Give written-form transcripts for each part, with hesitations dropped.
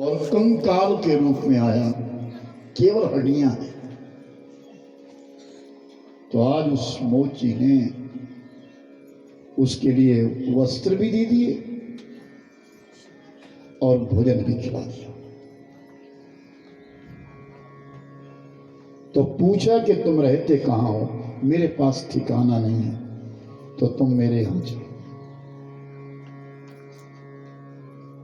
और कंकाल के रूप में आया, केवल हड्डियां हैं। तो आज उस मोची ने उसके लिए वस्त्र भी दे दिए और भोजन भी खिला दिया। तो पूछा कि तुम रहते कहाँ हो? मेरे पास ठिकाना नहीं है, तो तुम मेरे यहां चलो।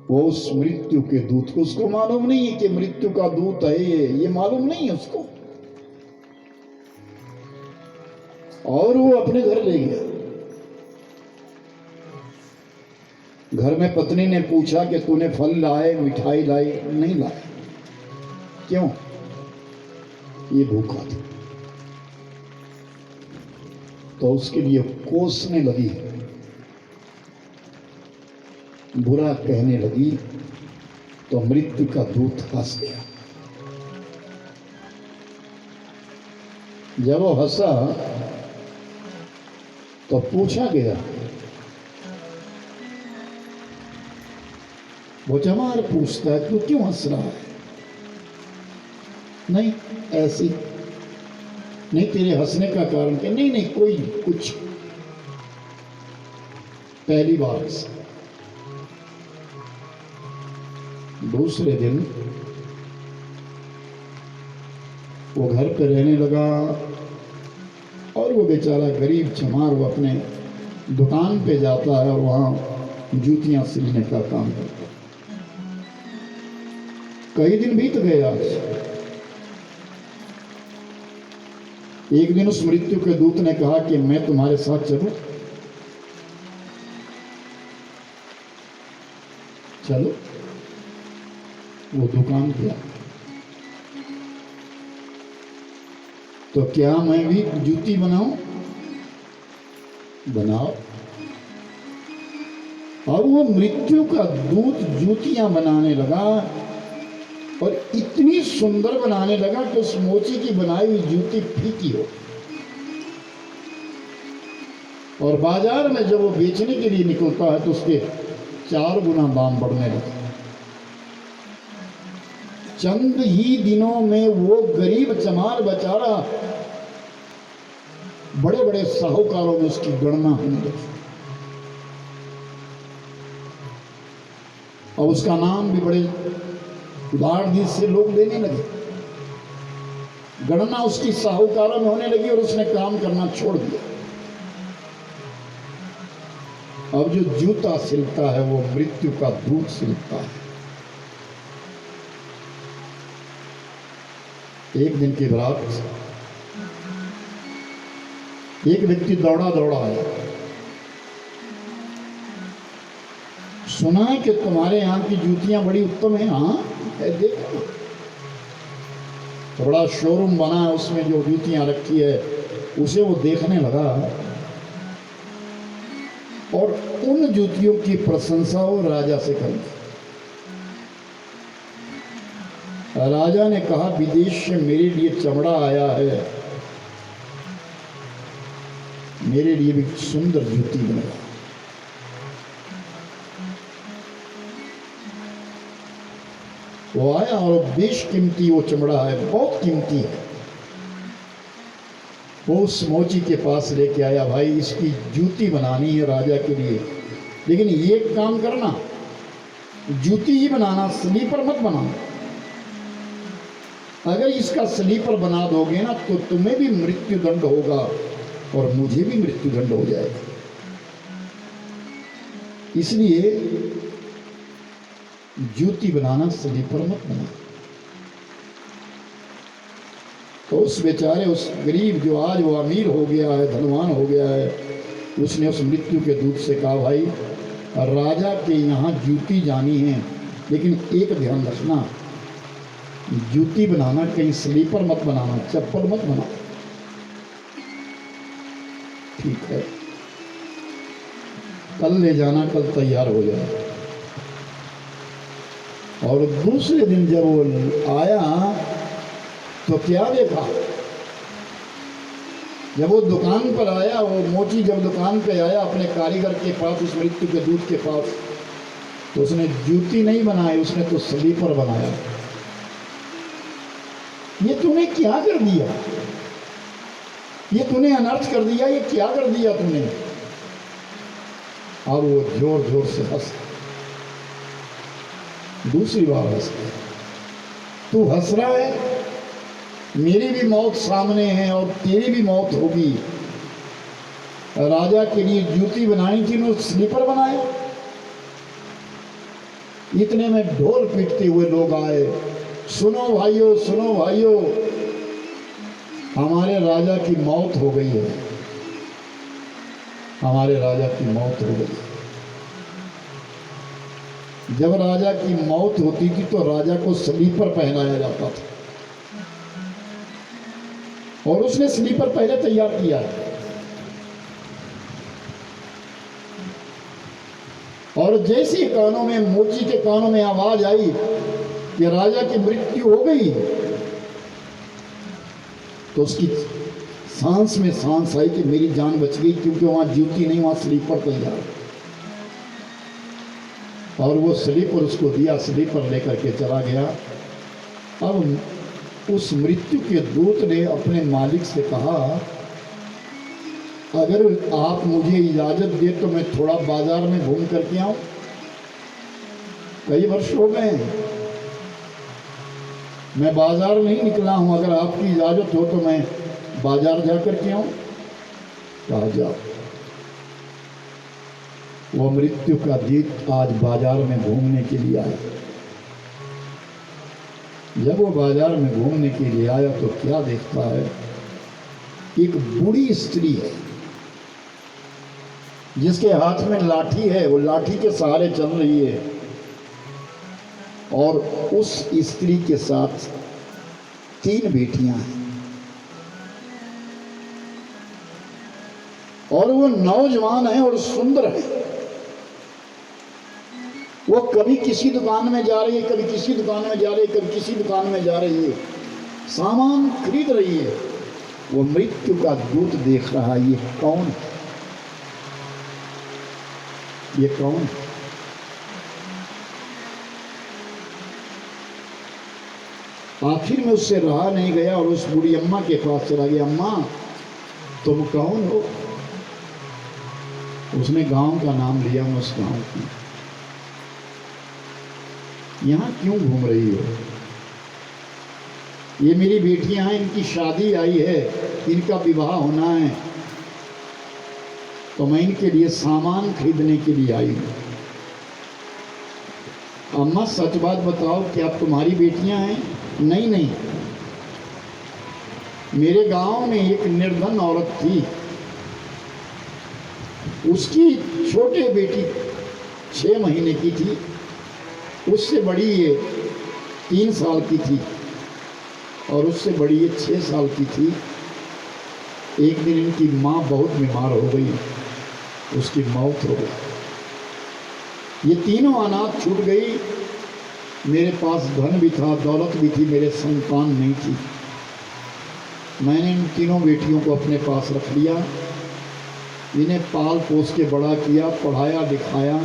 वो उस मृत्यु के दूत को, उसको मालूम नहीं है कि मृत्यु का दूत है ये मालूम नहीं है उसको, और वो अपने घर ले गया। घर में पत्नी ने पूछा कि तूने फल लाए, मिठाई लाई? नहीं लाए। क्यों? ये भूखा था। तो उसके लिए कोसने लगी, बुरा कहने लगी। तो मृत्यु का दूत हंस गया। जब वो हंसा तो पूछा गया, वो चमार पूछता है तू क्यों हंस रहा है? नहीं ऐसी नहीं, तेरे हंसने का कारण क्या? नहीं नहीं कोई कुछ, पहली बार से। दूसरे दिन वो घर पे रहने लगा और वो बेचारा गरीब चमार वो अपने दुकान पे जाता है और वहां जूतियां सिलने का काम करता है। कई दिन बीत गए। आज एक दिन उस मृत्यु के दूत ने कहा कि मैं तुम्हारे साथ चलूं? चलो। वो दुकान गया। तो क्या मैं भी जूती बनाऊं? बनाओ। और वो मृत्यु का दूत जूतियां बनाने लगा और इतनी सुंदर बनाने लगा कि उस मोची की बनाई हुई जूती फीकी हो। और बाजार में जब वो बेचने के लिए निकलता है तो उसके 4 गुना दाम बढ़ने लगे। चंद ही दिनों में वो गरीब चमार बेचारा बड़े बड़े साहूकारों में उसकी गणना होने लगी और उसका नाम भी बड़े उदार से लोग लेने लगे। गणना उसकी साहूकारों में होने लगी और उसने काम करना छोड़ दिया। अब जो जूता सिलता है वो मृत्यु का दूत सिलता है। एक दिन की रात एक व्यक्ति दौड़ा दौड़ा आया, सुना कि तुम्हारे यहाँ की जूतियां बड़ी उत्तम है। हाँ देखो, तो बड़ा शोरूम बना है, उसमें जो जूतियां रखी है उसे वो देखने लगा और उन जूतियों की प्रशंसा वो राजा से करी। राजा ने कहा विदेश से मेरे लिए चमड़ा आया है, मेरे लिए भी सुंदर जूती बना। वो आया और बेशकीमती वो चमड़ा है, बहुत कीमती है। वो उस मोची के पास लेके आया, भाई इसकी जूती बनानी है राजा के लिए, लेकिन ये काम करना, जूती ही बनाना, स्लीपर मत बनाना। अगर इसका स्लीपर बना दोगे ना तो तुम्हें भी मृत्यु दंड होगा और मुझे भी मृत्यु दंड हो जाएगा। इसलिए जूती बनाना, स्लीपर मत बनाना। तो उस बेचारे, उस गरीब जो आज वो अमीर हो गया है, धनवान हो गया है, उसने उस मृत्यु के दूत से कहा भाई राजा के यहाँ जूती जानी है, लेकिन एक ध्यान रखना, जूती बनाना कहीं स्लीपर मत बनाना, चप्पल मत बनाना। ठीक है, कल ले जाना, कल तैयार हो जाए। और दूसरे दिन जब वो आया तो क्या देखा, जब वो दुकान पर आया, वो मोची जब दुकान पे आया अपने कारीगर के पास, उस मृत्यु के दूत के पास, तो उसने जूती नहीं बनाई, उसने तो स्लीपर बनाया। ये तूने क्या कर दिया, ये तूने अनर्थ कर दिया, ये क्या कर दिया तूने। अब वो जोर जोर से हंस, दूसरी बार हंस। तू हंस रहा है, मेरी भी मौत सामने है और तेरी भी मौत होगी। राजा के लिए जूती बनानी थी, उन्होंने स्लीपर बनाया। इतने में ढोल पीटते हुए लोग आए, सुनो भाइयों, सुनो भाइयों, हमारे राजा की मौत हो गई है, हमारे राजा की मौत हो गई। जब राजा की मौत होती थी तो राजा को स्लीपर पहनाया जाता था, और उसने स्लीपर पहले तैयार किया। और जैसे ही कानों में, मोची के कानों में आवाज आई कि राजा की मृत्यु हो गई, तो उसकी सांस में सांस आई कि मेरी जान बच गई, क्योंकि वहां जूती नहीं, वहां स्लीपर तैयार। और वो स्लीपर उसको दिया, स्लीपर लेकर के चला गया। अब उस मृत्यु के दूत ने अपने मालिक से कहा, अगर आप मुझे इजाजत दे तो मैं थोड़ा बाजार में घूम करके आऊं, कई वर्ष हो गए हैं मैं बाजार नहीं निकला हूं, अगर आपकी इजाजत हो तो मैं बाजार जा करके आऊं। कहा जाओ। वो मृत्यु का दूत आज बाजार में घूमने के लिए आया। जब वो बाजार में घूमने के लिए आया तो क्या देखता है, एक बूढ़ी स्त्री है जिसके हाथ में लाठी है, वो लाठी के सहारे चल रही है, और उस स्त्री के साथ 3 बेटियां हैं, और वो नौजवान है और सुंदर है। वो कभी किसी दुकान में जा रही है, कभी किसी दुकान में जा रही है, कभी किसी दुकान में जा रही है, सामान खरीद रही है। वो मृत्यु का दूत देख रहा है, ये कौन है, ये कौन। आखिर में उससे रहा नहीं गया और उस बूढ़ी अम्मा के पास चला गया। अम्मा, तुम कौन हो। उसने गांव का नाम लिया, मैं उस गांव की। यहाँ क्यों घूम रही हो। ये मेरी बेटियां हैं, इनकी शादी आई है, इनका विवाह होना है, तो मैं इनके लिए सामान खरीदने के लिए आई हूँ। अम्मा सच बात बताओ, क्या तुम्हारी बेटियां हैं। नहीं नहीं, मेरे गांव में एक निर्धन औरत थी, उसकी छोटे बेटी 6 महीने की थी, उससे बड़ी ये 3 साल की थी, और उससे बड़ी ये 6 साल की थी। एक दिन इनकी माँ बहुत बीमार हो गई, उसकी मौत हो गई। ये तीनों अनाथ छूट गई। मेरे पास धन भी था, दौलत भी थी, मेरे संतान नहीं थी। मैंने इन तीनों बेटियों को अपने पास रख लिया, इन्हें पाल पोस के बड़ा किया, पढ़ाया लिखाया,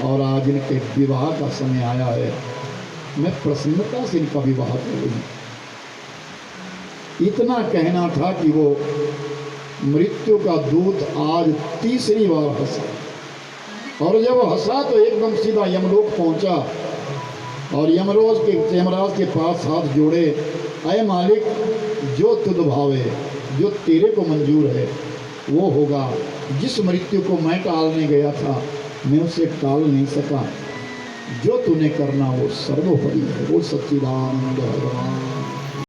और आज इनके विवाह का समय आया है। मैं प्रसन्नता से इनका विवाह कर रही हूँ। इतना कहना था कि वो मृत्यु का दूत आज तीसरी बार हंसा, और जब हंसा तो एकदम सीधा यमलोक पहुंचा, और यमराज के पास हाथ जोड़े, अय मालिक, जो तुद भावे, जो तेरे को मंजूर है वो होगा। जिस मृत्यु को मैं टालने गया था, मैं उसे टाल नहीं सका, जो तूने करना वो सर्वोपरि है। वो सच्चिदानंद भगवान।